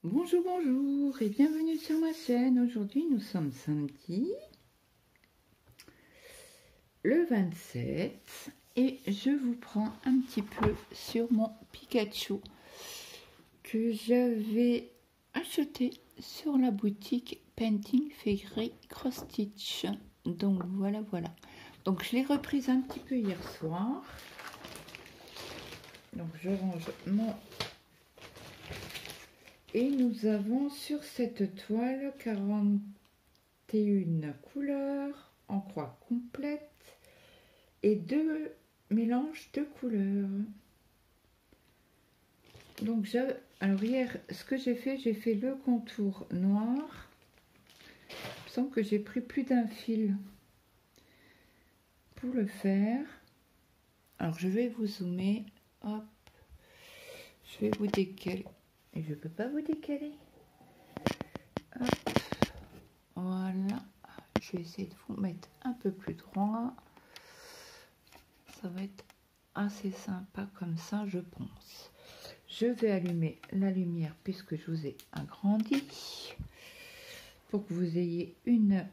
Bonjour, bonjour et bienvenue sur ma chaîne. Aujourd'hui, nous sommes samedi, le 27 et je vous prends un petit peu sur mon Pikachu que j'avais acheté sur la boutique Painting Fairy Cross Stitch. Donc voilà. Donc je l'ai reprise un petit peu hier soir. Donc je range mon... Et nous avons sur cette toile 41 couleurs en croix complète et 2 mélanges de couleurs. Donc alors hier, ce que j'ai fait le contour noir. Il me semble que j'ai pris plus d'un fil pour le faire. Alors je vais vous zoomer. Hop, je vais vous décaler. Et je peux pas vous décaler. Hop, voilà. Je vais essayer de vous mettre un peu plus droit. Ça va être assez sympa comme ça, je pense. Je vais allumer la lumière puisque je vous ai agrandi pour que vous ayez une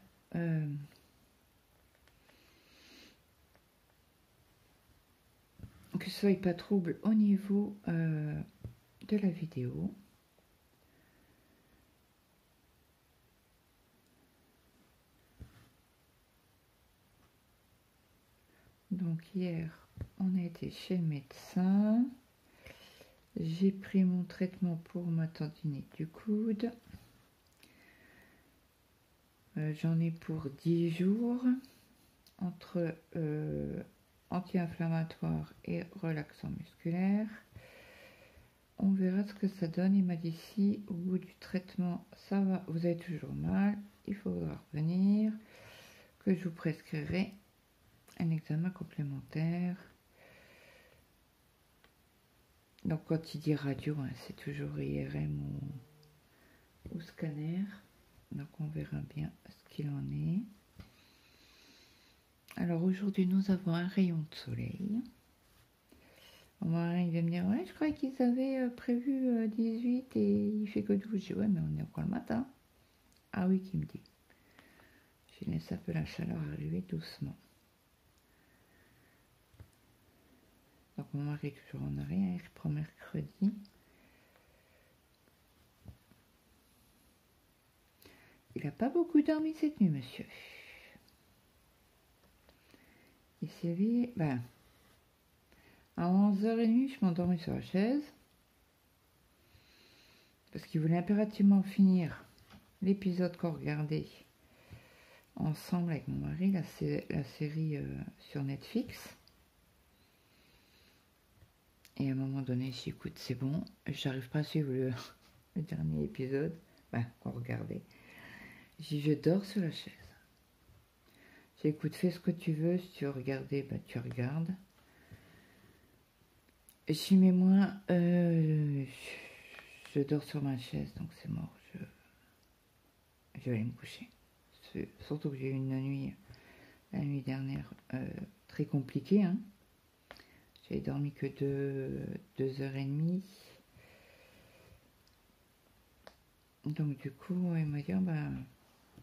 que ce soit pas trouble au niveau de la vidéo. Donc hier, on a été chez le médecin. J'ai pris mon traitement pour ma tendinite du coude. J'en ai pour 10 jours entre anti-inflammatoire et relaxant musculaire. On verra ce que ça donne. Il m'a dit si au bout du traitement ça va, vous avez toujours mal, il faudra revenir, que je vous prescrirai un examen complémentaire. Donc quand il dit radio, hein, c'est toujours IRM ou scanner. Donc on verra bien ce qu'il en est. Alors aujourd'hui nous avons un rayon de soleil. Mon mari il va me dire ouais, je croyais qu'ils avaient prévu 18 et il fait que 12. Je dis ouais, mais on est encore le matin. Ah oui, qui me dit. Je laisse un peu la chaleur arriver doucement. Donc mon mari est toujours en arrière, il reprend mercredi. Il n'a pas beaucoup dormi cette nuit, monsieur. Il s'est réveillé, à 11h30, je m'endormis sur la chaise. Parce qu'il voulait impérativement finir l'épisode qu'on regardait ensemble avec mon mari, la série sur Netflix. Et à un moment donné, j'ai dit, écoute, c'est bon, j'arrive pas à suivre le dernier épisode qu'on regardait. J'ai dit, je dors sur la chaise. J'ai dit, écoute, fais ce que tu veux, si tu veux regarder, tu regardes. J'ai dit, mais moi, je dors sur ma chaise, donc c'est mort, je vais aller me coucher. Surtout que j'ai eu une nuit, la nuit dernière, très compliquée, hein. J'avais dormi que 2h30. Donc du coup, il m'a dit,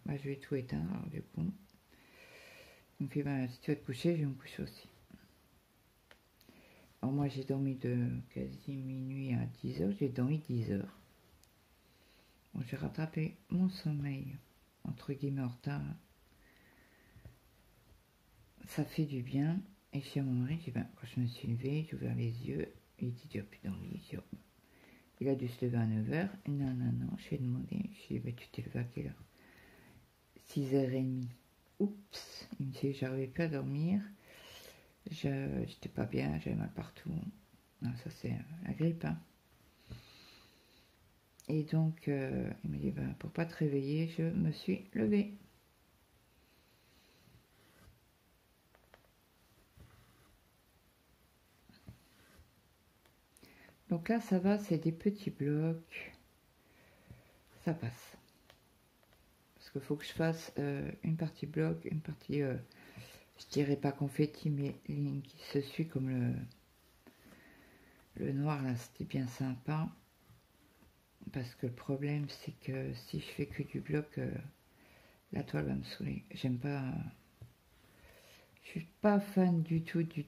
je vais tout éteindre. Alors du coup, il me fait, si tu vas te coucher, je vais me coucher aussi. Alors moi, j'ai dormi de quasi minuit à 10h. J'ai dormi 10h. Bon, j'ai rattrapé mon sommeil, entre guillemets, en retard. Ça fait du bien. Et chez mon mari, j'ai dit, quand je me suis levée, j'ai ouvert les yeux. Il dit, tu n'as plus dormi. Il a dû se lever à 9h. Non. Je lui ai demandé. Je lui ai dit, tu t'es levé à quelle heure? 6h30. Oups. Il me dit, j'arrivais plus à dormir. J'étais pas bien, j'avais mal partout. Non, ça c'est la grippe. Hein. Et donc, il m'a dit, pour pas te réveiller, je me suis levée. Donc là, ça va, c'est des petits blocs. Ça passe. Parce qu'il faut que je fasse une partie bloc, une partie, je dirais pas confetti, mais ligne qui se suit comme le noir, là, c'était bien sympa. parce que le problème c'est que si je fais que du bloc, la toile va me saouler. J'aime pas, je suis pas fan du tout du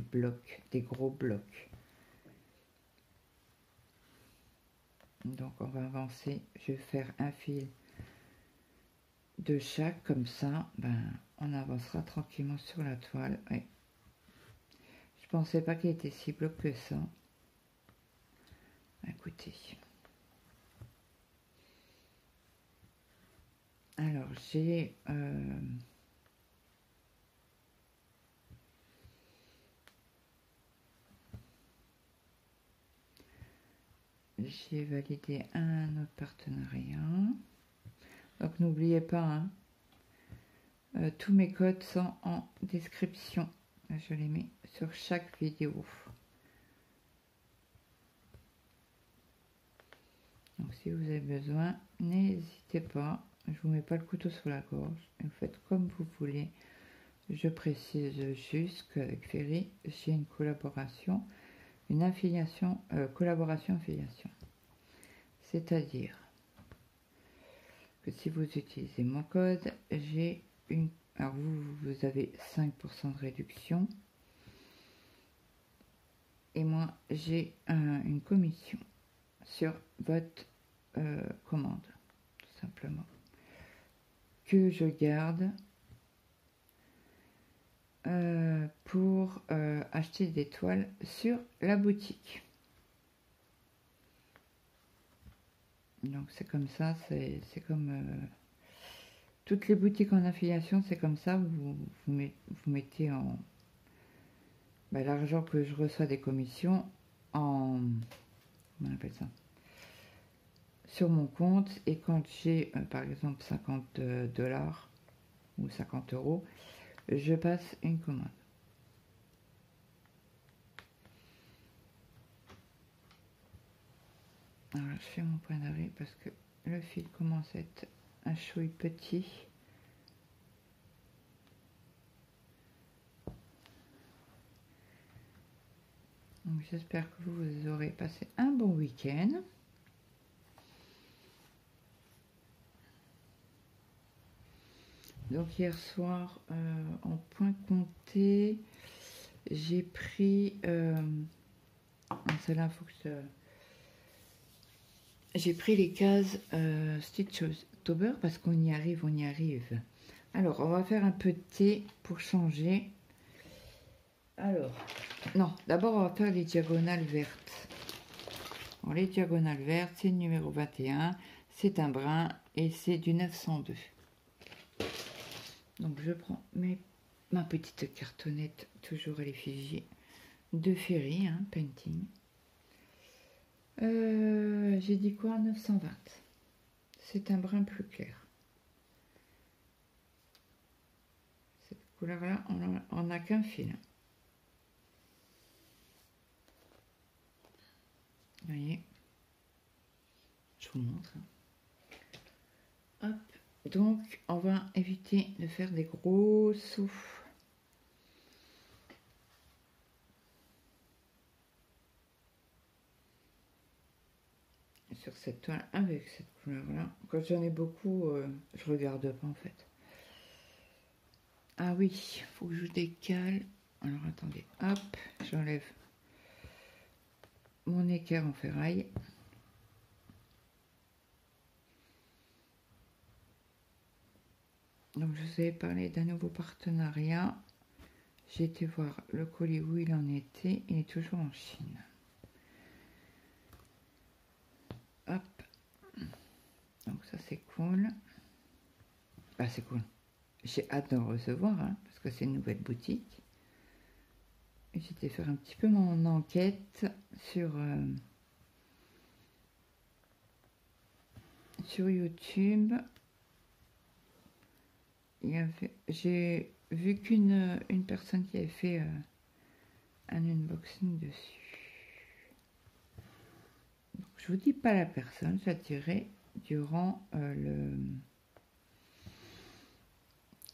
bloc, des gros blocs. Donc on va avancer, je vais faire un fil de chaque, comme ça, ben, on avancera tranquillement sur la toile. Ouais. Je pensais pas qu'il était si bloc que ça. Écoutez. Alors j'ai validé un autre partenariat. Donc n'oubliez pas, hein, tous mes codes sont en description. Je les mets sur chaque vidéo. Donc si vous avez besoin, n'hésitez pas. Je vous mets pas le couteau sur la gorge. Vous faites comme vous voulez. Je précise juste qu'avec Ferry, j'ai une collaboration, une affiliation, collaboration-affiliation. C'est-à-dire que si vous utilisez mon code, j'ai une... Alors vous avez 5% de réduction. Et moi, j'ai une commission sur votre commande, tout simplement. Que je garde pour acheter des toiles sur la boutique. Donc c'est comme ça, c'est comme toutes les boutiques en affiliation, c'est comme ça, vous mettez en l'argent que je reçois des commissions en, comment on appelle ça, sur mon compte, et quand j'ai par exemple 50 $ ou 50 €, je passe une commande. Alors je fais mon point d'arrêt parce que le fil commence à être un chouille petit. Donc j'espère que vous aurez passé un bon week-end. Donc hier soir, en point compté, j'ai pris... celle-là, faut que j'ai pris les cases Stitch October parce qu'on y arrive, on y arrive. Alors, on va faire un peu de thé pour changer. Alors, non, d'abord on va faire les diagonales vertes. Bon, les diagonales vertes, c'est le numéro 21, c'est un brun et c'est du 902. Donc je prends ma petite cartonnette, toujours à l'effigie de Ferry, hein, Painting. J'ai dit quoi? 920. C'est un brun plus clair. Cette couleur-là, on n'a qu'un fil. Vous voyez? Je vous montre. Hop. Donc, on va éviter de faire des gros souffles. Sur cette toile avec cette couleur là. Quand j'en ai beaucoup, je regarde pas en fait. Ah oui, il faut que je décale. Alors attendez, hop, j'enlève mon équerre en ferraille. Donc je vous avais parlé d'un nouveau partenariat. J'ai été voir le colis où il en était. Il est toujours en Chine. Hop. Donc ça c'est cool. Ah c'est cool. J'ai hâte d'en recevoir, hein, parce que c'est une nouvelle boutique. Et j'étais faire un petit peu mon enquête sur YouTube. J'ai vu une personne qui avait fait un unboxing dessus. Donc, je vous dis pas la personne, je la dirai durant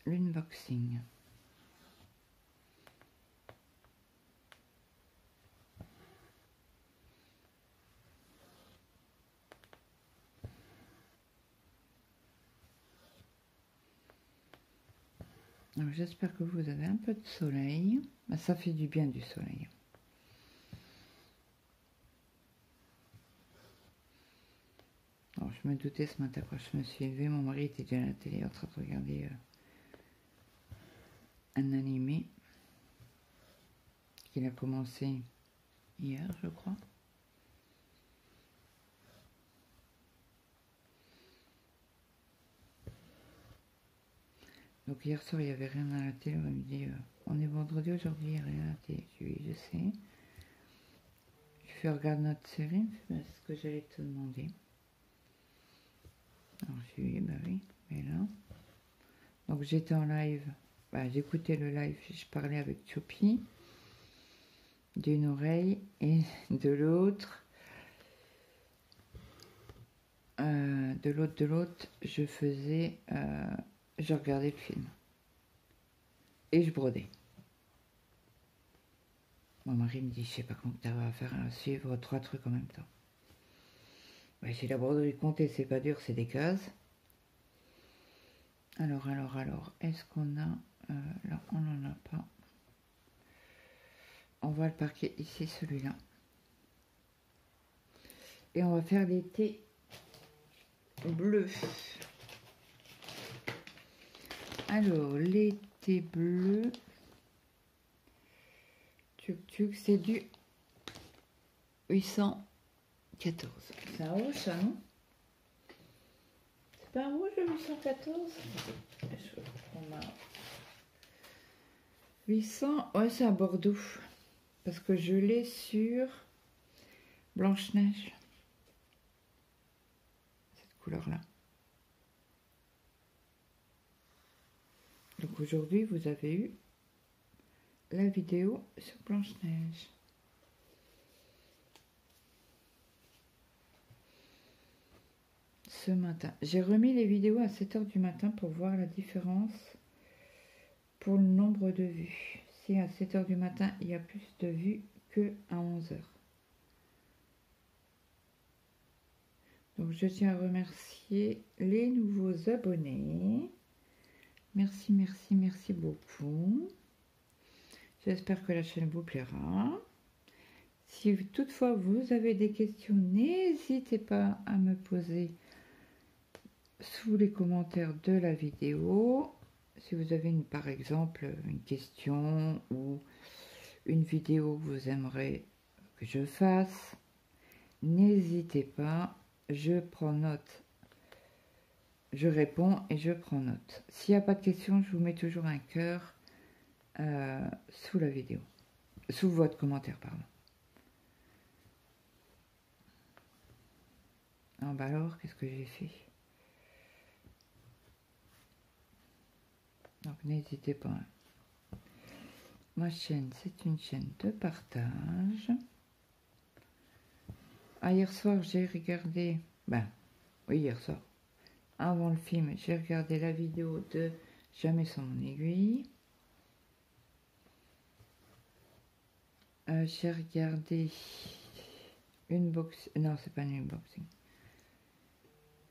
l'unboxing. J'espère que vous avez un peu de soleil. Ben, ça fait du bien du soleil. Alors, je me doutais ce matin quand je me suis levée, mon mari était déjà à la télé en train de regarder un animé qu'il a commencé hier, je crois. Donc hier soir, il n'y avait rien à la télé. On me dit, on est vendredi aujourd'hui, il n'y a rien à la télé. Je dis, oui, je sais. Je fais regarder notre série, c'est ce que j'allais te demander. Alors je lui ai dit, bah oui, mais là. Donc j'étais en live, bah, j'écoutais le live, je parlais avec Chopi d'une oreille et de l'autre. De l'autre, je faisais, je regardais le film et je brodais. Mon mari me dit, je sais pas comment tu vas faire à suivre 3 trucs en même temps. Ouais, j'ai la broderie comptée, c'est pas dur, c'est des cases. Alors, est-ce qu'on a, là on n'en a pas. On va le parquer ici, celui-là. Et on va faire des thés bleus. Alors, les thés bleus, c'est du 814. C'est un rouge, ça, non? C'est pas un rouge, le 814? Je prends ma... 800, ouais, c'est un Bordeaux. Parce que je l'ai sur Blanche-Neige. Cette couleur-là. Donc aujourd'hui, vous avez eu la vidéo sur Blanche-Neige. Ce matin. J'ai remis les vidéos à 7 h du matin pour voir la différence pour le nombre de vues. Si à 7 h du matin, il y a plus de vues que à 11 h. Donc je tiens à remercier les nouveaux abonnés. Merci, merci, merci beaucoup. J'espère que la chaîne vous plaira. Si toutefois vous avez des questions, n'hésitez pas à me poser sous les commentaires de la vidéo. Si vous avez par exemple une question ou une vidéo que vous aimeriez que je fasse, n'hésitez pas, je prends note. Je réponds et je prends note. S'il n'y a pas de questions, je vous mets toujours un cœur sous la vidéo. Sous votre commentaire, pardon. Ah bah alors, qu'est-ce que j'ai fait? Donc n'hésitez pas. Ma chaîne, c'est une chaîne de partage. Ah, hier soir, j'ai regardé... Ben, oui, hier soir. Avant le film, j'ai regardé la vidéo de Jamais sans mon aiguille. J'ai regardé une box... Non, c'est pas une unboxing.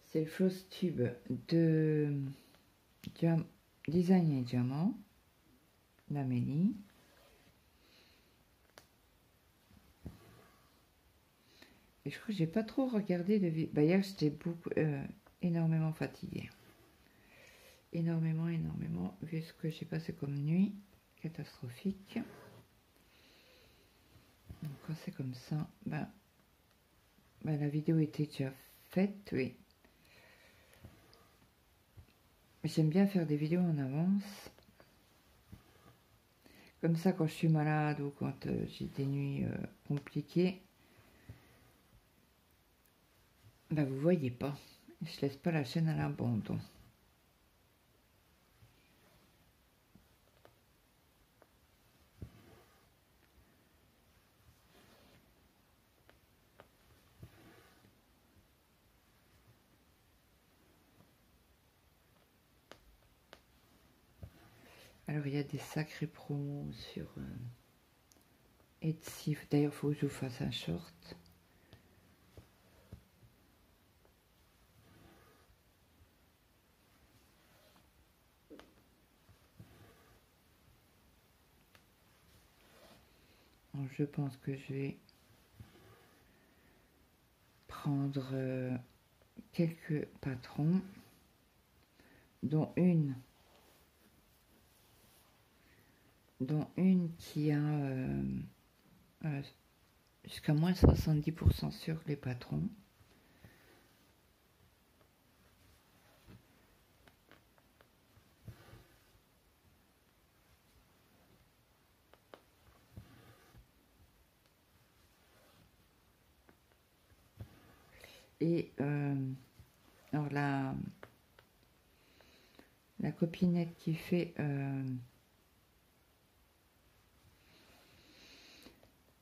C'est le Floss Tube de Design et Diamant d'Amélie. Et je crois que j'ai pas trop regardé de vidéo. Bah, hier, j'étais énormément fatiguée. Énormément, vu ce que j'ai passé comme nuit. Catastrophique. Donc, quand c'est comme ça, bah, la vidéo était déjà faite, oui. J'aime bien faire des vidéos en avance. Comme ça, quand je suis malade ou quand j'ai des nuits compliquées, bah, vous voyez pas. Je laisse pas la chaîne à l'abandon. Alors, il y a des sacrés promos sur Etsy. D'ailleurs, il faut que je vous fasse un short. Donc, je pense que je vais prendre quelques patrons, dont une qui a jusqu'à moins 70% sur les patrons. Et alors la copinette qui fait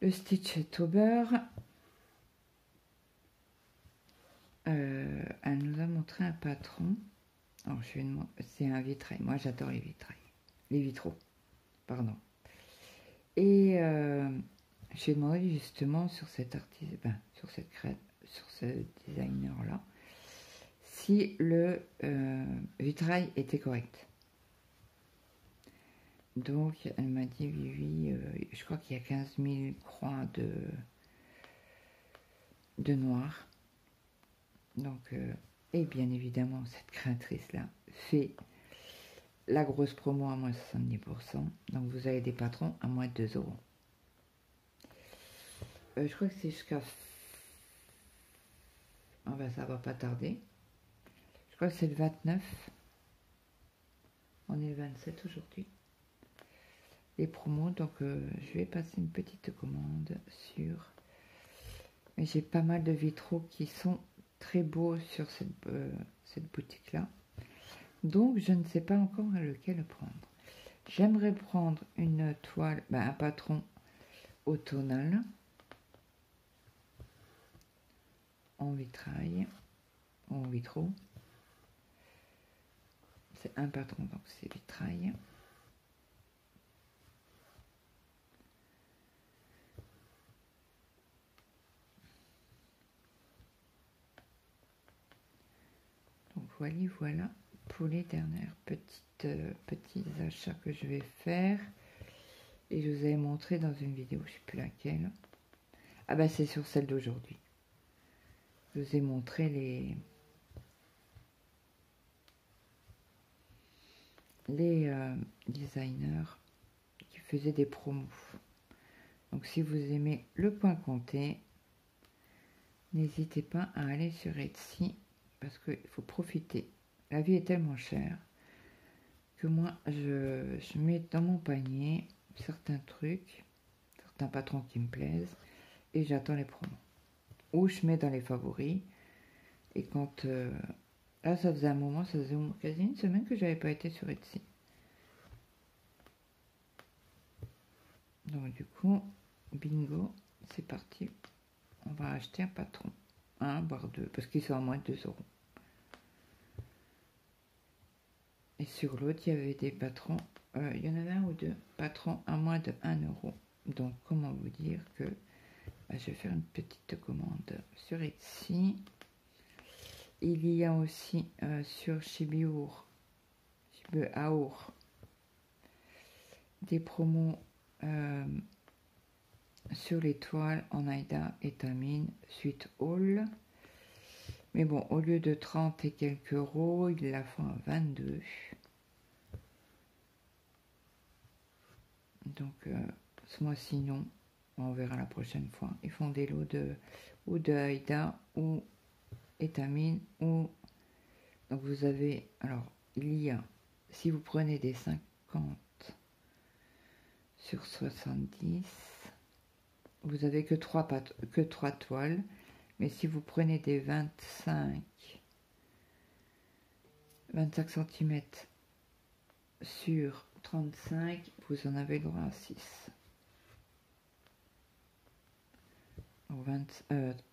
le Stitch au beurre, elle nous a montré un patron. Alors c'est un vitrail. Moi j'adore les vitrails, les vitraux, pardon. Et je lui ai demandé justement sur cet artiste, sur ce designer là, si le vitrail était correct. Donc elle m'a dit oui, je crois qu'il y a 15 000 croix de noir. Donc, et bien évidemment, cette créatrice-là fait la grosse promo à moins 70%. Donc vous avez des patrons à moins de 2 euros. Je crois que c'est jusqu'à... Ah ben ça va pas tarder. Je crois que c'est le 29. On est le 27 aujourd'hui. Les promos, donc je vais passer une petite commande sur... J'ai pas mal de vitraux qui sont très beaux sur cette boutique-là. Donc je ne sais pas encore lequel prendre. J'aimerais prendre une toile, un patron automnal en vitrail, en vitraux. C'est un patron, donc c'est vitrail. Donc voilà pour les dernières petits achats que je vais faire. Et je vous avais montré dans une vidéo, je ne sais plus laquelle. Ah bah c'est sur celle d'aujourd'hui. Je vous ai montré les designers qui faisaient des promos. Donc si vous aimez le point compté, n'hésitez pas à aller sur Etsy parce qu'il faut profiter. La vie est tellement chère que moi je mets dans mon panier certains trucs, certains patrons qui me plaisent et j'attends les promos. Ou je mets dans les favoris et quand... là ça faisait un moment, ça faisait quasi une semaine que j'avais pas été sur Etsy. Donc du coup, bingo, c'est parti. On va acheter un patron. Un, voire deux, parce qu'ils sont à moins de 2 euros. Et sur l'autre, il y avait des patrons. Il y en avait un ou deux patrons à moins de 1 euro. Donc comment vous dire que je vais faire une petite commande sur Etsy. Il y a aussi sur Shibuaur des promos sur les toiles en Aida et Tamine suite haul. Mais bon, au lieu de 30 et quelques euros, ils la font à 22. Donc ce mois-ci non. On verra la prochaine fois. Ils font des lots ou de Aida ou étamine ou... Donc vous avez... Alors, il y a... Si vous prenez des 50 sur 70, vous avez que 3 toiles. Mais si vous prenez des 25 cm sur 35, vous en avez le droit à 6. Donc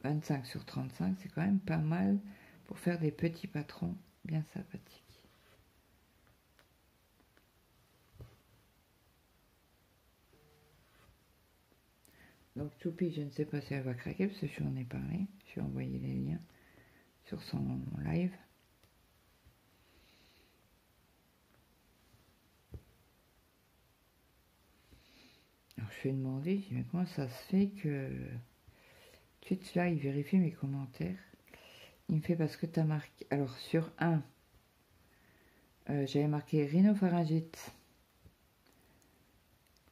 25 sur 35, c'est quand même pas mal pour faire des petits patrons bien sympathiques. Donc Choupi, je ne sais pas si elle va craquer parce que je en ai parlé. Je vais envoyer les liens sur son live. Alors je je lui ai demandé, je dis, mais comment ça se fait que tout de suite là, il vérifie mes commentaires. Il me fait parce que tu as marqué. Alors sur un, j'avais marqué rhinopharyngite.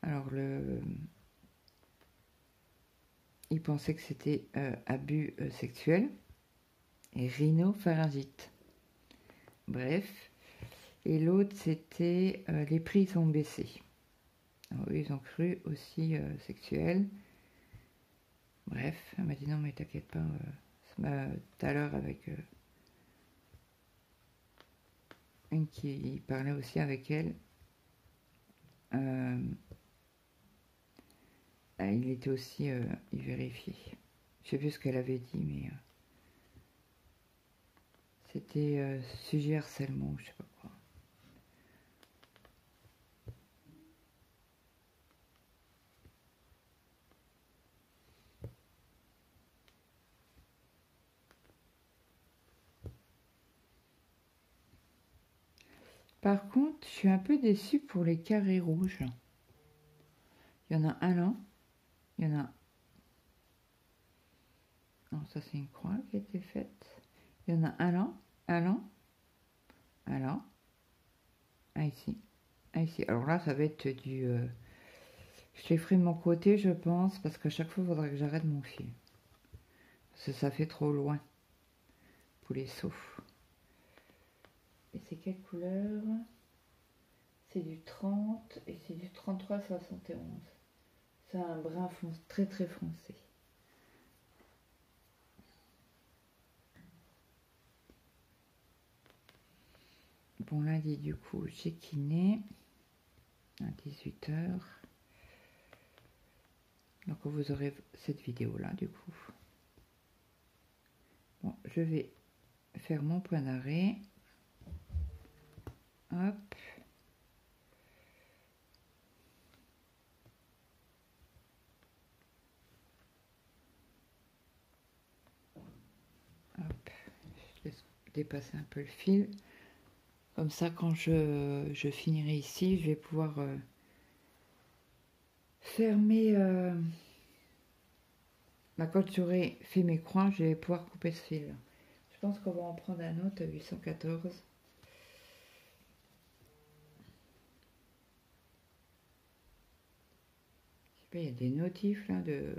Alors il pensait que c'était abus sexuel et rhinopharyngite. Bref. Et l'autre, c'était les prix ont baissé. Alors, eux, ils ont cru aussi sexuel. Bref, elle m'a dit non, mais t'inquiète pas. Tout à l'heure, avec une qui parlait aussi avec elle, il était aussi il vérifiait. Je sais plus ce qu'elle avait dit, mais c'était sujet harcèlement, je sais pas quoi. Par contre, je suis un peu déçue pour les carrés rouges. Il y en a un là. Il y en a. Non, ça c'est une croix qui a été faite. Il y en a un là, un là, un là, un ici, un ici. Alors là, ça va être du. Je les ferai de mon côté, je pense, parce qu'à chaque fois, il faudra que j'arrête mon fil. Parce que ça fait trop loin pour les sauts. Et c'est quelle couleur? C'est du 30 et c'est du 33-71. C'est un brun foncé, très très foncé. Bon, lundi, du coup, j'ai kiné à 18h. Donc, vous aurez cette vidéo-là, du coup. Bon, je vais faire mon point d'arrêt. Hop. Hop. Je laisse dépasser un peu le fil. Comme ça, quand je finirai ici, je vais pouvoir fermer... quand j'aurai fait mes croix, je vais pouvoir couper ce fil. Je pense qu'on va en prendre un autre, 814. Il y a des notifs là de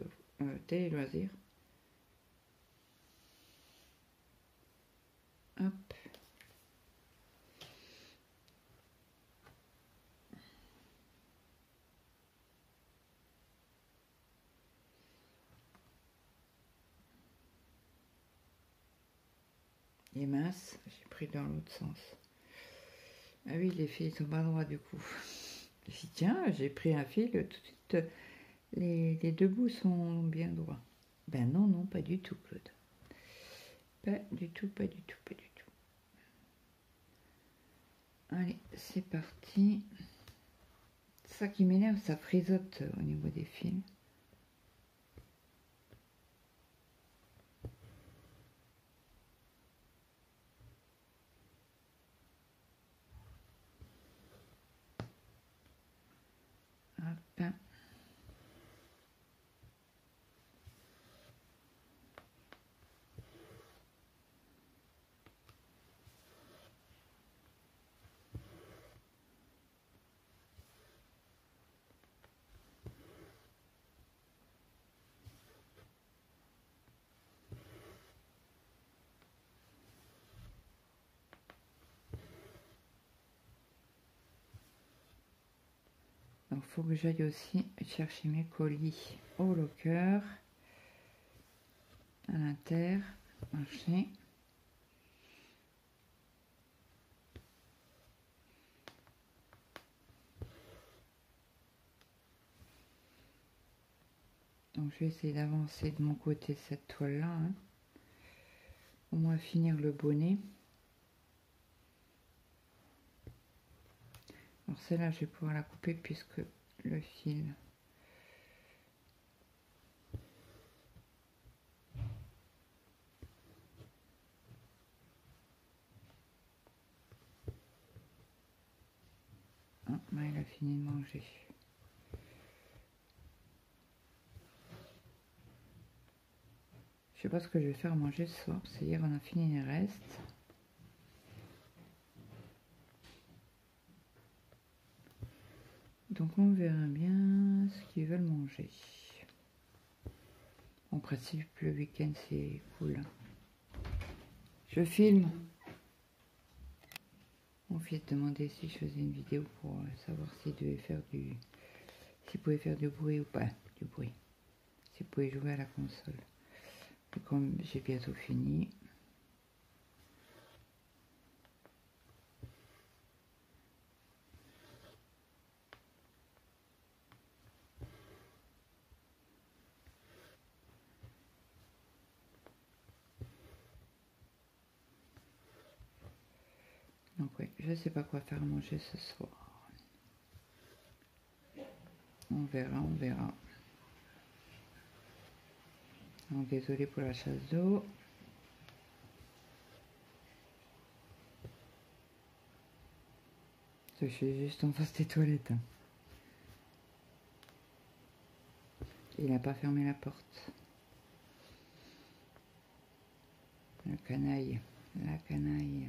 télé loisirs. Hop. Les minces, j'ai pris dans l'autre sens. Ah oui, les fils sont pas droits du coup. J'ai dit, tiens, j'ai pris un fil, tout de suite, les deux bouts sont bien droits. Ben non, non, pas du tout, Claude. Pas du tout, pas du tout, pas du tout. Allez, c'est parti. Ça qui m'énerve, ça frisote au niveau des fils. Hop. Donc, il faut que j'aille aussi chercher mes colis au locker, à l'Intermarché. Donc, je vais essayer d'avancer de mon côté cette toile-là. Hein. Au moins finir le bonnet. Alors, celle-là, je vais pouvoir la couper puisque le fil... Ah, il a fini de manger. Je sais pas ce que je vais faire à manger ce soir, parce que hier on a fini les restes. Donc on verra bien ce qu'ils veulent manger. En principe, le week-end c'est cool. Je filme. Mon fils demandait si je faisais une vidéo pour savoir s'il devait faire s'il pouvait faire du bruit ou pas. Du bruit. S'il pouvait jouer à la console. Et comme j'ai bientôt fini. Donc oui, je sais pas quoi faire à manger ce soir. On verra, on verra. Donc, désolé pour la chasse d'eau. Je suis juste en face des toilettes. Hein. Il n'a pas fermé la porte. La canaille. La canaille.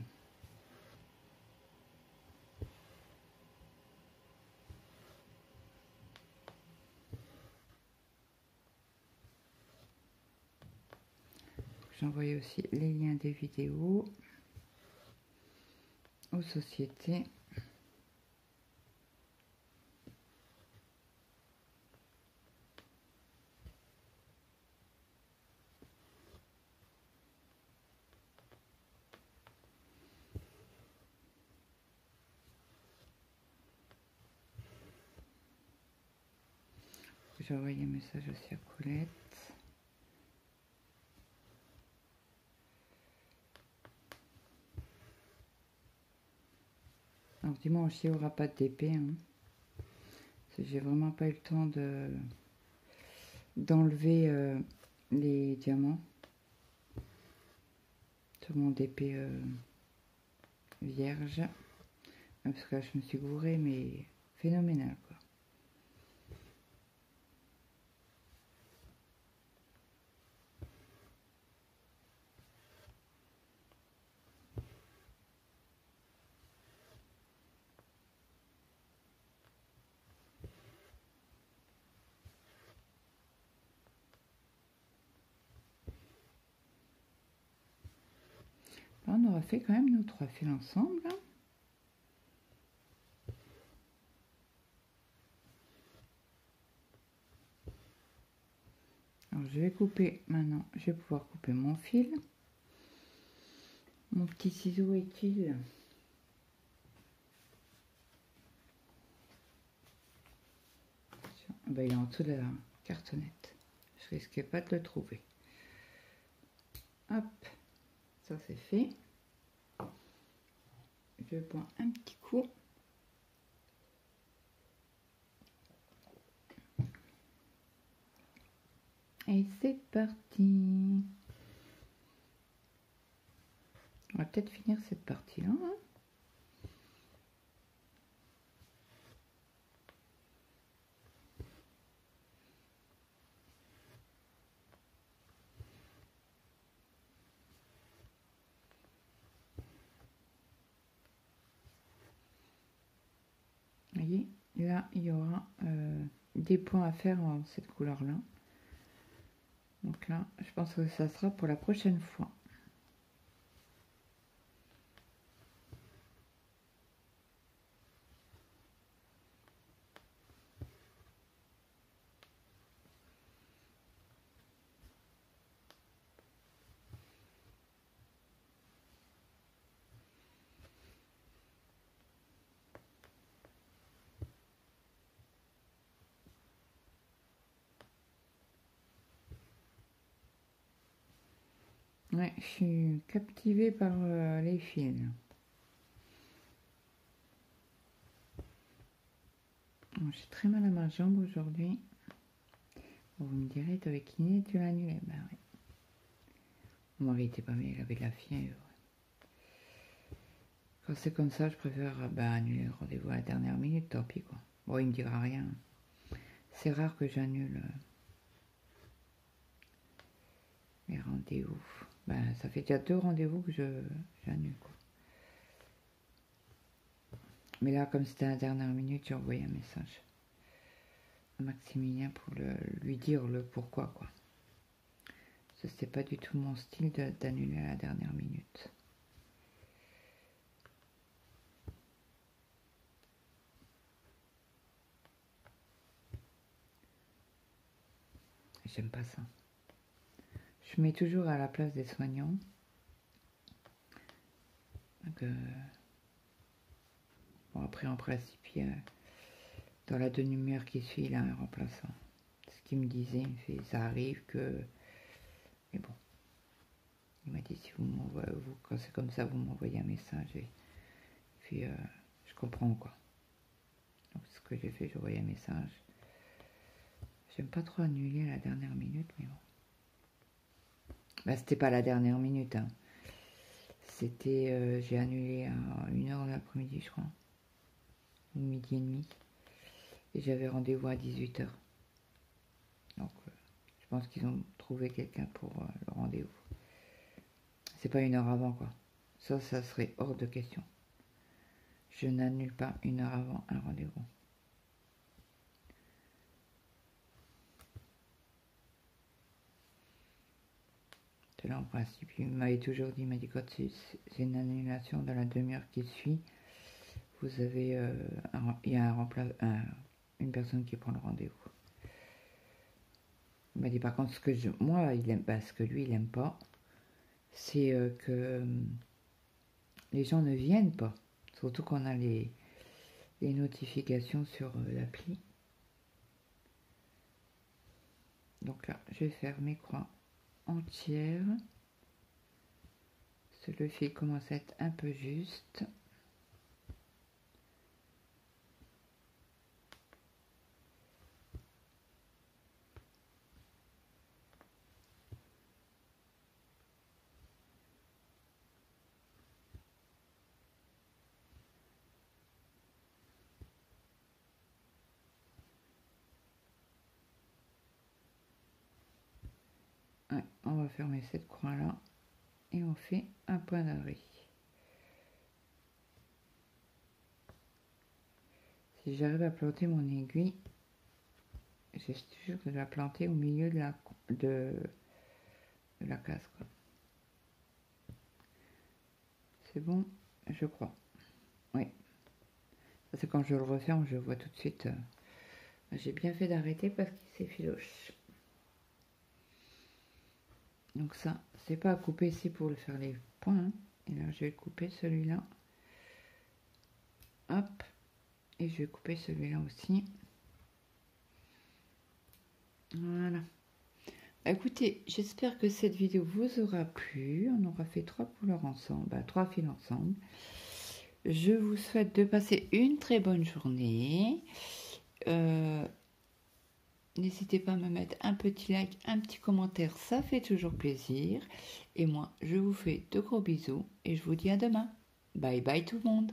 J'envoie aussi les liens des vidéos aux sociétés. J'ai envoyé un message aussi à Colette. Alors dimanche, il n'y aura pas de DP. Hein. J'ai vraiment pas eu le temps d'enlever les diamants sur mon DP vierge. Parce que là, je me suis gourée, mais phénoménal quoi. Là, on aura fait quand même nos 3 fils ensemble. Hein. Alors je vais couper maintenant, je vais pouvoir couper mon fil. Mon petit ciseau est-il ben, il est en dessous de la cartonnette. Je risquais pas de le trouver. Hop, ça c'est fait. Je bois un petit coup. Et c'est parti. On va peut-être finir cette partie-là. Hein. Vous voyez, là, il y aura des points à faire en cette couleur-là. Donc là, je pense que ça sera pour la prochaine fois. Ouais, je suis captivée par les fils. J'ai très mal à ma jambe aujourd'hui. Bon, vous me direz, t'es avec kiné, tu l'as annulé. Ben oui. Mon mari était pas bien, il avait de la fièvre. Quand c'est comme ça, je préfère annuler le rendez-vous à la dernière minute, tant pis quoi. Bon, il me dira rien. C'est rare que j'annule Les rendez-vous. Ben, ça fait déjà 2 rendez-vous que j'annule, quoi. Mais là, comme c'était à la dernière minute, j'ai envoyé un message à Maximilien pour lui dire le pourquoi, quoi. Ça, c'était pas du tout mon style d'annuler à la dernière minute. J'aime pas ça. Je mets toujours à la place des soignants. Donc, bon, après, en principe, dans la demi-heure qui suit, il a un remplaçant. Ce qu'il me disait, il me fait, ça arrive que... Mais bon. Il m'a dit, si quand c'est comme ça, vous m'envoyez un message. Et puis, je comprends, quoi. Donc, ce que j'ai fait, j'ai envoyé un message. J'aime pas trop annuler à la dernière minute, mais bon. Bah, c'était pas la dernière minute, hein. C'était, j'ai annulé à 1h de l'après-midi, je crois. Ou midi et demi. Et j'avais rendez-vous à 18h. Donc, je pense qu'ils ont trouvé quelqu'un pour le rendez-vous. C'est pas 1h avant, quoi. Ça serait hors de question. Je n'annule pas 1h avant un rendez-vous. Là, en principe, il m'avait toujours dit, il m'a dit, quand c'est une annulation dans la demi-heure qui suit, vous avez, il y a une personne qui prend le rendez-vous. Il m'a dit, par contre, ce que lui, il n'aime pas, c'est que les gens ne viennent pas. Surtout qu'on a les notifications sur l'appli. Donc là, je vais faire mes croix entières. Le fil commence à être un peu juste. Ouais, on va fermer cette croix là et on fait un point d'arrêt. Si j'arrive à planter mon aiguille, j'ai sûr que je la planter au milieu de la case, quoi. C'est bon, je crois. Oui. C'est quand je le referme, je vois tout de suite. J'ai bien fait d'arrêter parce qu'il s'effiloche. Donc ça, c'est pas à couper ici pour le faire les points, hein. Et là, je vais couper celui-là. Hop. Et je vais couper celui-là aussi. Voilà. Écoutez, j'espère que cette vidéo vous aura plu. On aura fait 3 couleurs ensemble, 3 fils ensemble. Je vous souhaite de passer une très bonne journée. N'hésitez pas à me mettre un petit like, un petit commentaire, ça fait toujours plaisir. Et moi, je vous fais de gros bisous et je vous dis à demain. Bye bye tout le monde.